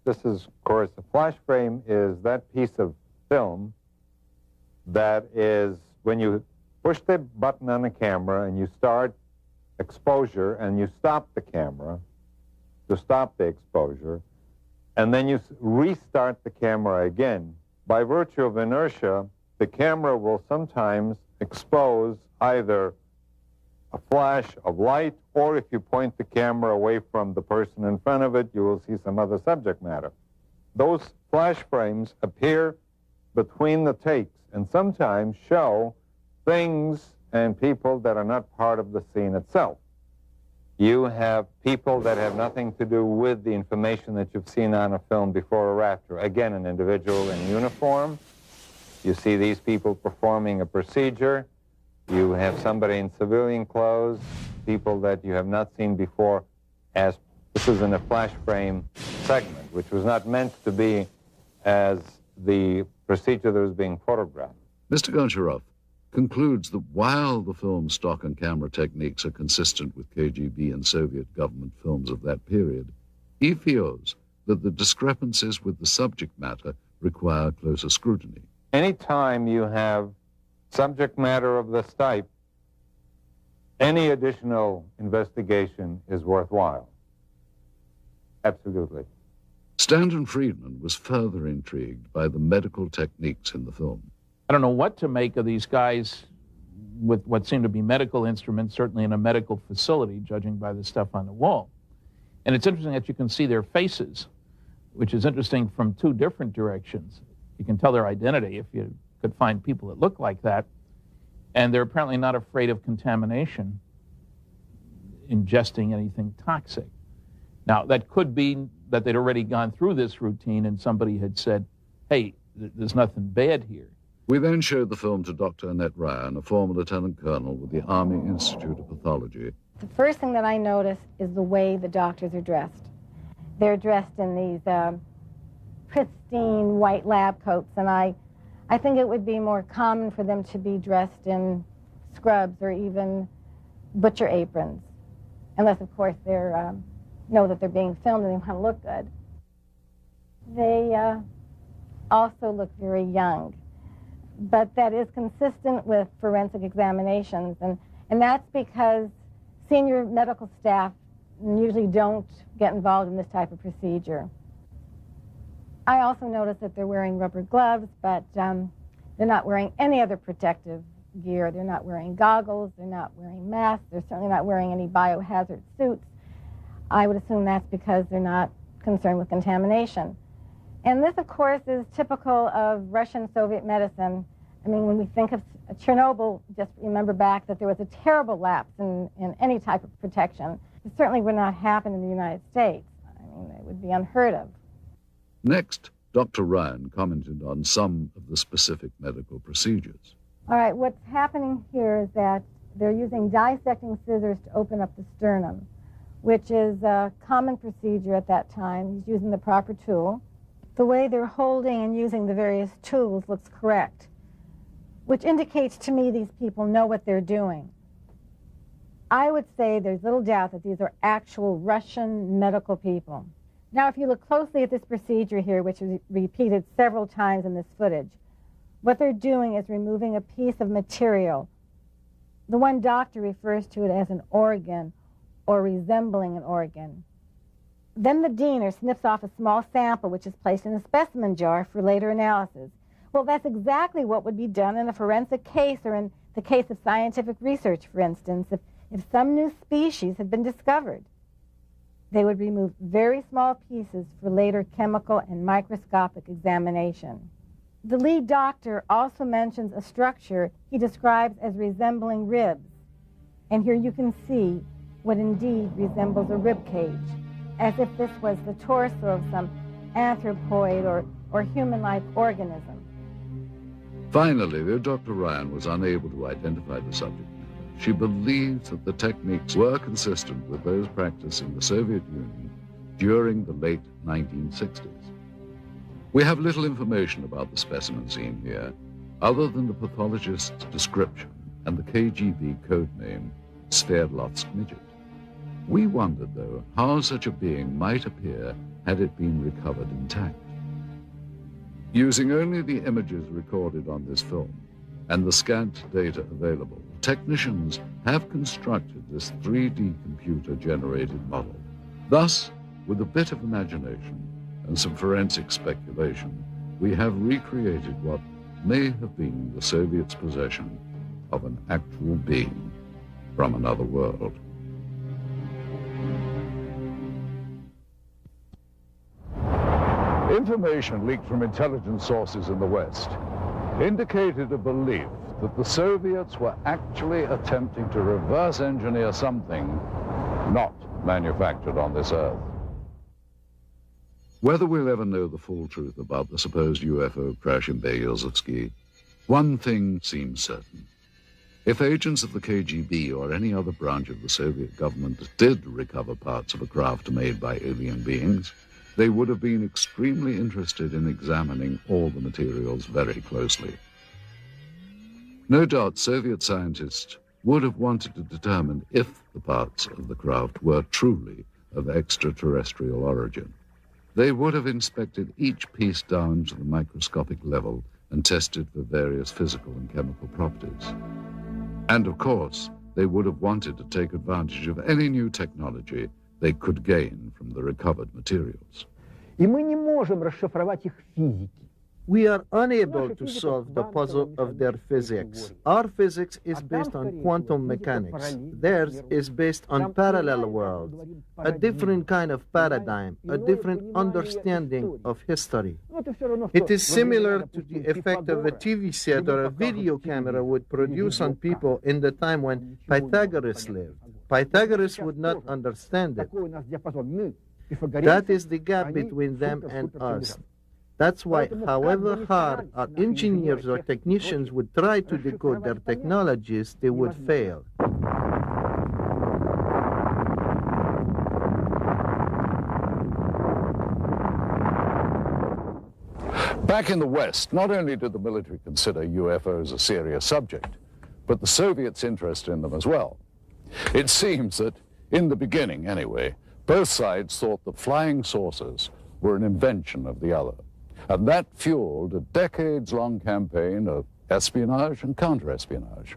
Speaker 13: this is, of course, a flash frame is that piece of film that is, when you push the button on the camera and you start exposure and you stop the camera to stop the exposure, and then you restart the camera again. By virtue of inertia, the camera will sometimes expose either a flash of light, or if you point the camera away from the person in front of it, you will see some other subject matter. Those flash frames appear between the takes and sometimes show things and people that are not part of the scene itself. You have people that have nothing to do with the information that you've seen on a film before or after. Again, an individual in uniform. You see these people performing a procedure. You have somebody in civilian clothes, people that you have not seen before, as this is in a flash frame segment, which was not meant to be as the procedure that was being photographed.
Speaker 3: Mr. Goncharov concludes that while the film's stock and camera techniques are consistent with KGB and Soviet government films of that period, he feels that the discrepancies with the subject matter require closer scrutiny.
Speaker 13: Anytime you have subject matter of this type, any additional investigation is worthwhile. Absolutely.
Speaker 3: Stanton Friedman was further intrigued by the medical techniques in the film.
Speaker 12: I don't know what to make of these guys with what seemed to be medical instruments, certainly in a medical facility, judging by the stuff on the wall. And it's interesting that you can see their faces, which is interesting from two different directions. You can tell their identity if you could find people that look like that. And they're apparently not afraid of contamination, ingesting anything toxic. Now, that could be that they'd already gone through this routine and somebody had said, hey, there's nothing bad here.
Speaker 3: We then showed the film to Dr. Annette Ryan, a former lieutenant colonel with the Army Institute of Pathology.
Speaker 15: The first thing that I notice is the way the doctors are dressed. They're dressed in these pristine white lab coats, and I think it would be more common for them to be dressed in scrubs or even butcher aprons, unless, of course, they know that they're being filmed and they want to look good. They also look very young, but that is consistent with forensic examinations, and that's because senior medical staff usually don't get involved in this type of procedure. I also notice that they're wearing rubber gloves, but they're not wearing any other protective gear. They're not wearing goggles, they're not wearing masks, they're certainly not wearing any biohazard suits. I would assume that's because they're not concerned with contamination. And this, of course, is typical of Russian-Soviet medicine. I mean, when we think of Chernobyl, just remember back that there was a terrible lapse in any type of protection. It certainly would not happen in the United States. I mean, it would be unheard of.
Speaker 3: Next, Dr. Ryan commented on some of the specific medical procedures.
Speaker 15: All right, what's happening here is that they're using dissecting scissors to open up the sternum, which is a common procedure at that time. He's using the proper tool. The way they're holding and using the various tools looks correct, which indicates to me these people know what they're doing. I would say there's little doubt that these are actual Russian medical people. Now, if you look closely at this procedure here, which is repeated several times in this footage, what they're doing is removing a piece of material. The one doctor refers to it as an organ or resembling an organ. Then the diener snips off a small sample which is placed in a specimen jar for later analysis. Well, that's exactly what would be done in a forensic case or in the case of scientific research, for instance, if some new species had been discovered. They would remove very small pieces for later chemical and microscopic examination. The lead doctor also mentions a structure he describes as resembling ribs. And here you can see what indeed resembles a rib cage, as if this was the torso of some anthropoid or human-like organism.
Speaker 3: Finally, though Dr. Ryan was unable to identify the subject matter, she believes that the techniques were consistent with those practiced in the Soviet Union during the late 1960s. We have little information about the specimen seen here, other than the pathologist's description and the KGB code name, Sverdlovsk midget. We wondered, though, how such a being might appear had it been recovered intact. Using only the images recorded on this film and the scant data available, technicians have constructed this 3D computer-generated model. Thus, with a bit of imagination and some forensic speculation, we have recreated what may have been the Soviets' possession of an actual being from another world.
Speaker 1: Information leaked from intelligence sources in the West indicated a belief that the Soviets were actually attempting to reverse engineer something not manufactured on this Earth.
Speaker 3: Whether we'll ever know the full truth about the supposed UFO crash in Berezovsky, one thing seems certain. If agents of the KGB or any other branch of the Soviet government did recover parts of a craft made by alien beings, they would have been extremely interested in examining all the materials very closely. No doubt Soviet scientists would have wanted to determine if the parts of the craft were truly of extraterrestrial origin. They would have inspected each piece down to the microscopic level and tested for various physical and chemical properties. And of course, they would have wanted to take advantage of any new technology they could gain from the recovered materials.
Speaker 16: И мы не можем расшифровать их физики. We are unable to solve the puzzle of their physics. Our physics is based on quantum mechanics. Theirs is based on parallel worlds, a different kind of paradigm, a different understanding of history. It is similar to the effect of a TV set or a video camera would produce on people in the time when Pythagoras lived. Pythagoras would not understand it. That is the gap between them and us. That's why, however hard our engineers or technicians would try to decode their technologies, they would fail.
Speaker 1: Back in the West, not only did the military consider UFOs a serious subject, but the Soviets' interest in them as well. It seems that, in the beginning anyway, both sides thought that flying saucers were an invention of the other. And that fueled a decades-long campaign of espionage and counter-espionage.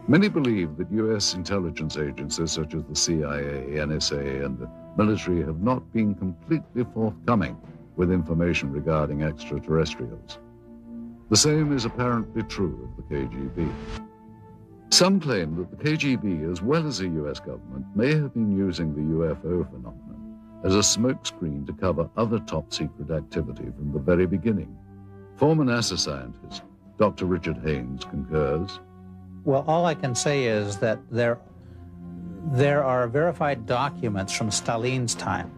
Speaker 3: Many believe that U.S. intelligence agencies such as the CIA, NSA, and the military have not been completely forthcoming with information regarding extraterrestrials. The same is apparently true of the KGB. Some claim that the KGB, as well as the U.S. government, may have been using the UFO phenomenon as a smokescreen to cover other top-secret activity from the very beginning. Former NASA scientist Dr. Richard Haynes concurs.
Speaker 4: Well, all I can say is that there are verified documents from Stalin's time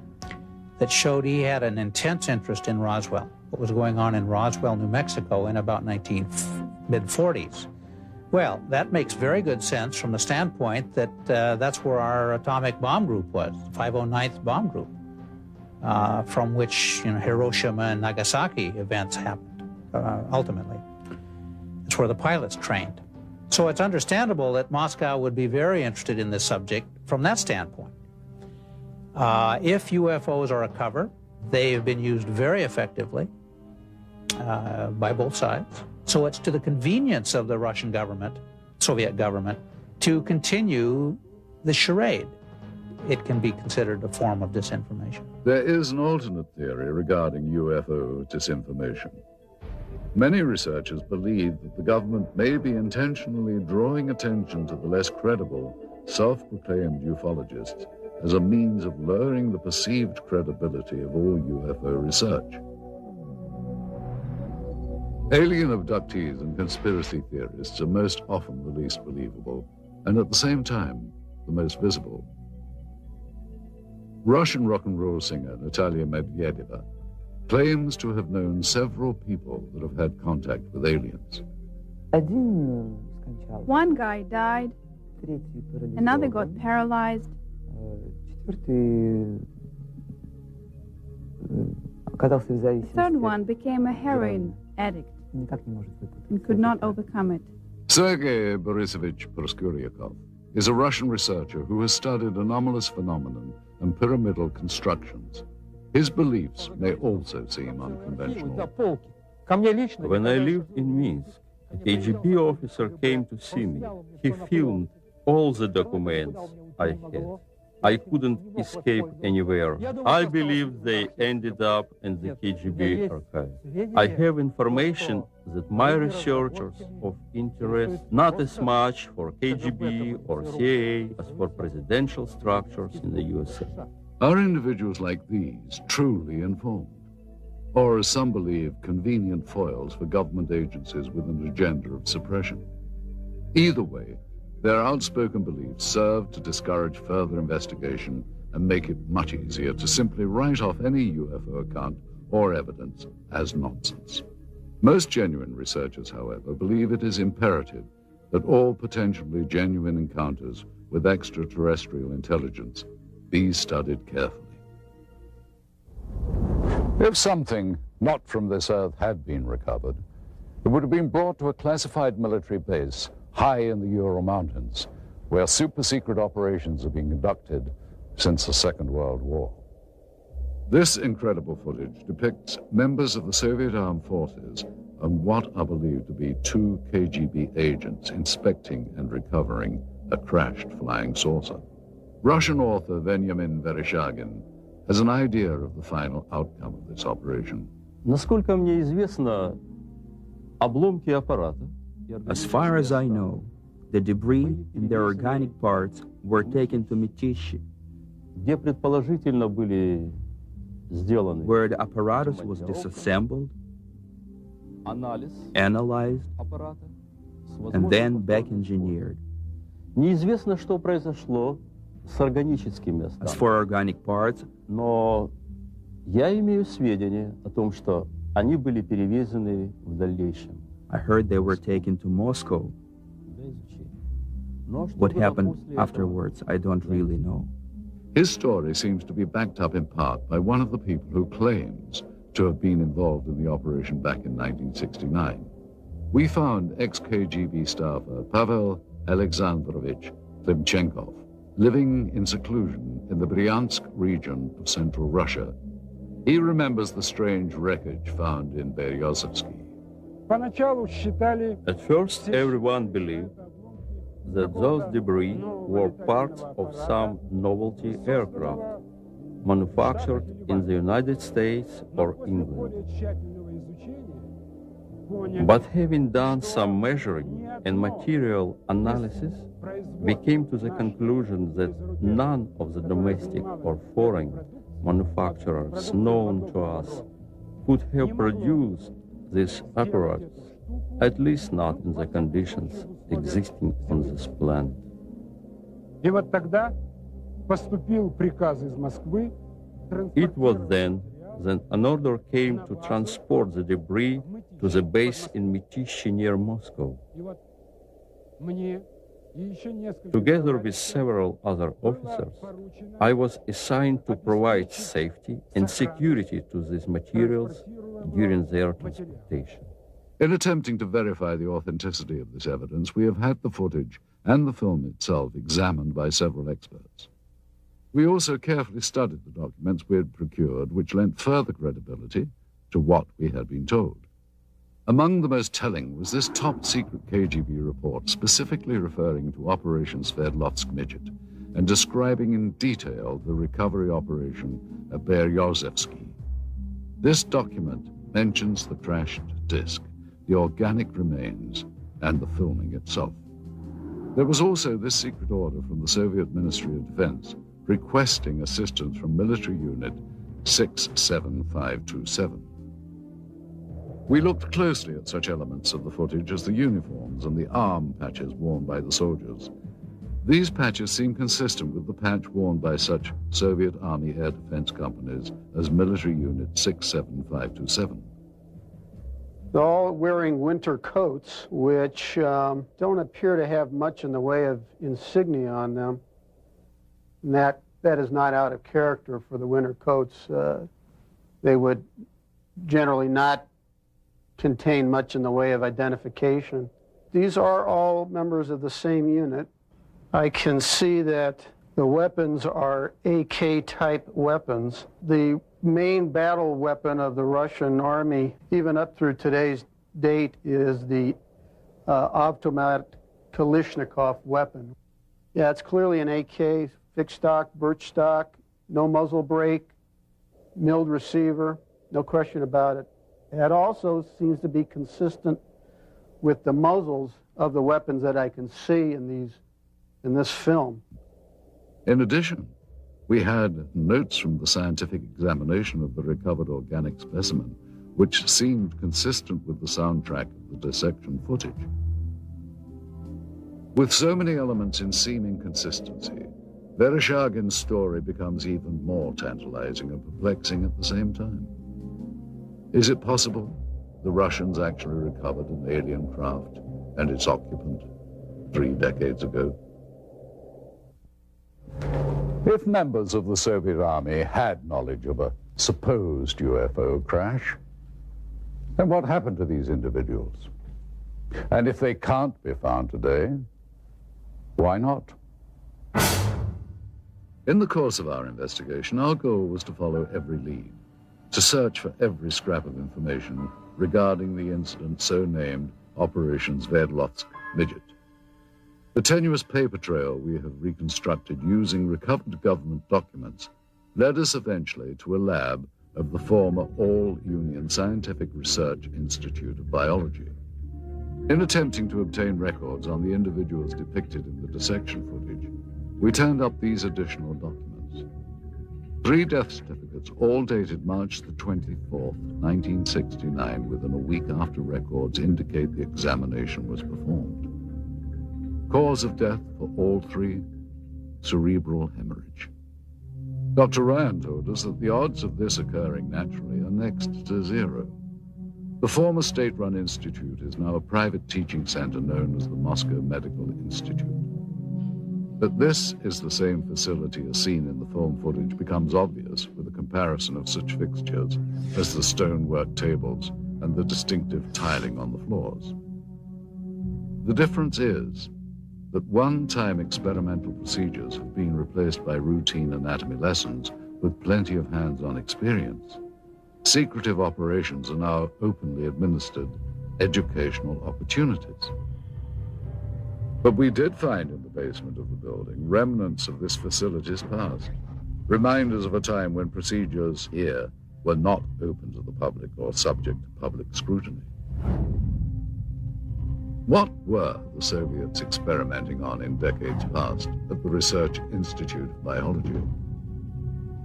Speaker 4: that showed he had an intense interest in Roswell, what was going on in Roswell, New Mexico in about mid-40s. Well, that makes very good sense from the standpoint that that's where our atomic bomb group was, the 509th Bomb Group, from which Hiroshima and Nagasaki events happened, ultimately. It's where the pilots trained. So it's understandable that Moscow would be very interested in this subject from that standpoint. If UFOs are a cover, they have been used very effectively by both sides. So it's to the convenience of the Russian government, Soviet government, to continue the charade. It can be considered a form of disinformation.
Speaker 3: There is an alternate theory regarding UFO disinformation. Many researchers believe that the government may be intentionally drawing attention to the less credible, self-proclaimed ufologists as a means of lowering the perceived credibility of all UFO research. Alien abductees and conspiracy theorists are most often the least believable, and at the same time, the most visible. Russian rock and roll singer Natalia Medvedeva claims to have known several people that have had contact with aliens.
Speaker 17: One guy died, another got paralyzed, the third one became a heroin addict and could not overcome it.
Speaker 3: Sergei Borisovich Proskuryakov is a Russian researcher who has studied anomalous phenomenon and pyramidal constructions. His beliefs may also seem unconventional.
Speaker 5: When I lived in Minsk, a KGB officer came to see me. He filmed all the documents I had. I couldn't escape anywhere. I believe they ended up in the KGB archive. I have information that my researchers of interest not as much for KGB or CIA as for presidential structures in the USA.
Speaker 3: Are individuals like these truly informed? Or, as some believe, convenient foils for government agencies with an agenda of suppression? Either way, their outspoken beliefs serve to discourage further investigation and make it much easier to simply write off any UFO account or evidence as nonsense. Most genuine researchers, however, believe it is imperative that all potentially genuine encounters with extraterrestrial intelligence be studied carefully.
Speaker 1: If something not from this earth had been recovered, it would have been brought to a classified military base high in the Ural Mountains, where super-secret operations are being conducted since the Second World War.
Speaker 3: This incredible footage depicts members of the Soviet armed forces and what are believed to be 2 KGB agents inspecting and recovering a crashed flying saucer. Russian author Veniamin Vereshchagin has an idea of the final outcome of this operation.
Speaker 5: Насколько мне известно, обломки аппарата.
Speaker 6: As far as I know, the debris and their organic parts were taken to Mytishi,
Speaker 5: где предположительно были сделаны,
Speaker 6: where the apparatus was disassembled, analyzed, and then back engineered.
Speaker 5: Неизвестно, что произошло с органическими
Speaker 6: As
Speaker 5: останками.
Speaker 6: for organic parts,
Speaker 5: Но я имею сведения о том, что они были перевезены в дальнейшем.
Speaker 6: I heard they were taken to Moscow. What happened afterwards, I don't really know.
Speaker 3: His story seems to be backed up in part by one of the people who claims to have been involved in the operation back in 1969. We found ex-KGB staffer Pavel Alexandrovich Klimchenkov living in seclusion in the Bryansk region of central Russia. He remembers the strange wreckage found in Beryozovsky.
Speaker 5: At first, everyone believed that those debris were parts of some novelty aircraft manufactured in the United States or England. But having done some measuring and material analysis, we came to the conclusion that none of the domestic or foreign manufacturers known to us could have produced this apparatus, at least not in the conditions existing on this planet. It was then that an order came to transport the debris to the base in Mytishi near Moscow. Together with several other officers, I was assigned to provide safety and security to these materials during their transportation.
Speaker 3: In attempting to verify the authenticity of this evidence, we have had the footage and the film itself examined by several experts. We also carefully studied the documents we had procured, which lent further credibility to what we had been told. Among the most telling was this top-secret KGB report specifically referring to Operation Sverdlovsk Midget and describing in detail the recovery operation at Beryozovsky. This document mentions the crashed disc, the organic remains, and the filming itself. There was also this secret order from the Soviet Ministry of Defense requesting assistance from military unit 67527. We looked closely at such elements of the footage as the uniforms and the arm patches worn by the soldiers. These patches seem consistent with the patch worn by such Soviet Army air defense companies as military unit 67527.
Speaker 18: They're all wearing winter coats, which don't appear to have much in the way of insignia on them. And that is not out of character for the winter coats. They would generally not contain much in the way of identification. These are all members of the same unit. I can see that the weapons are AK-type weapons. The main battle weapon of the Russian army, even up through today's date, is the automatic Kalashnikov weapon. Yeah, it's clearly an AK, fixed stock, birch stock, no muzzle brake, milled receiver, no question about it. That also seems to be consistent with the muzzles of the weapons that I can see in this film.
Speaker 3: In addition, we had notes from the scientific examination of the recovered organic specimen, which seemed consistent with the soundtrack of the dissection footage. With so many elements in seeming consistency, Vereshchagin's story becomes even more tantalizing and perplexing at the same time. Is it possible the Russians actually recovered an alien craft and its occupant 3 decades ago?
Speaker 1: If members of the Soviet Army had knowledge of a supposed UFO crash, then what happened to these individuals? And if they can't be found today, why not?
Speaker 3: In the course of our investigation, our goal was to follow every lead, to search for every scrap of information regarding the incident so named Operation Sverdlovsk Midget. The tenuous paper trail we have reconstructed using recovered government documents led us eventually to a lab of the former All-Union Scientific Research Institute of Biology. In attempting to obtain records on the individuals depicted in the dissection footage, we turned up these additional documents. 3 death certificates, all dated March the 24th, 1969, within a week after records indicate the examination was performed. Cause of death for all 3, cerebral hemorrhage. Dr. Ryan told us that the odds of this occurring naturally are next to 0. The former state-run institute is now a private teaching center known as the Moscow Medical Institute. That this is the same facility as seen in the film footage becomes obvious with a comparison of such fixtures as the stonework tables and the distinctive tiling on the floors. The difference is that one-time experimental procedures have been replaced by routine anatomy lessons with plenty of hands-on experience. Secretive operations are now openly administered educational opportunities. But we did find in the basement of the building remnants of this facility's past, reminders of a time when procedures here were not open to the public or subject to public scrutiny. What were the Soviets experimenting on in decades past at the Research Institute of Biology?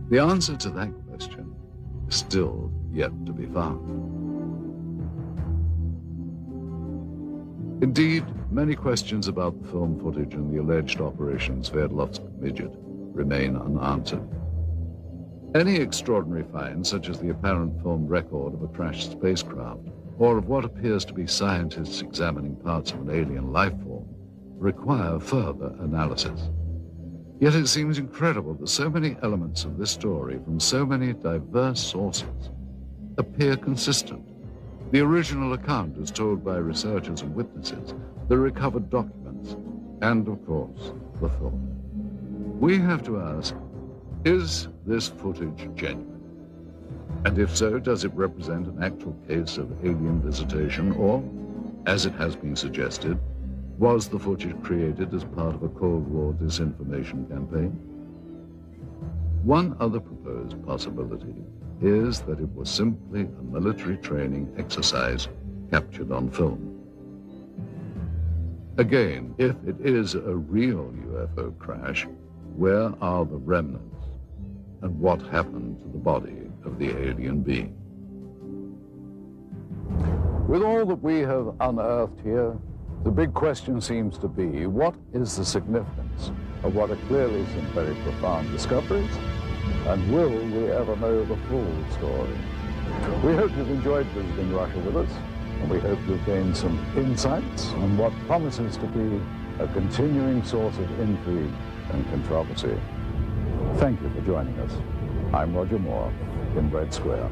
Speaker 3: The answer to that question is still yet to be found. Indeed, many questions about the film footage and the alleged Operation Sverdlovsk Midget remain unanswered. Any extraordinary find, such as the apparent filmed record of a crashed spacecraft, or of what appears to be scientists examining parts of an alien life form, require further analysis. Yet it seems incredible that so many elements of this story from so many diverse sources appear consistent. The original account as told by researchers and witnesses, the recovered documents, and of course, the film. We have to ask, is this footage genuine? And if so, does it represent an actual case of alien visitation, or, as it has been suggested, was the footage created as part of a Cold War disinformation campaign? One other proposed possibility is that it was simply a military training exercise captured on film. Again, if it is a real UFO crash, where are the remnants, and what happened to the body of the alien being?
Speaker 1: With all that we have unearthed here, the big question seems to be, what is the significance of what are clearly some very profound discoveries? And will we ever know the full story? We hope you've enjoyed visiting Russia with us, and we hope you've gained some insights on what promises to be a continuing source of intrigue and controversy. Thank you for joining us. I'm Roger Moore in Red Square.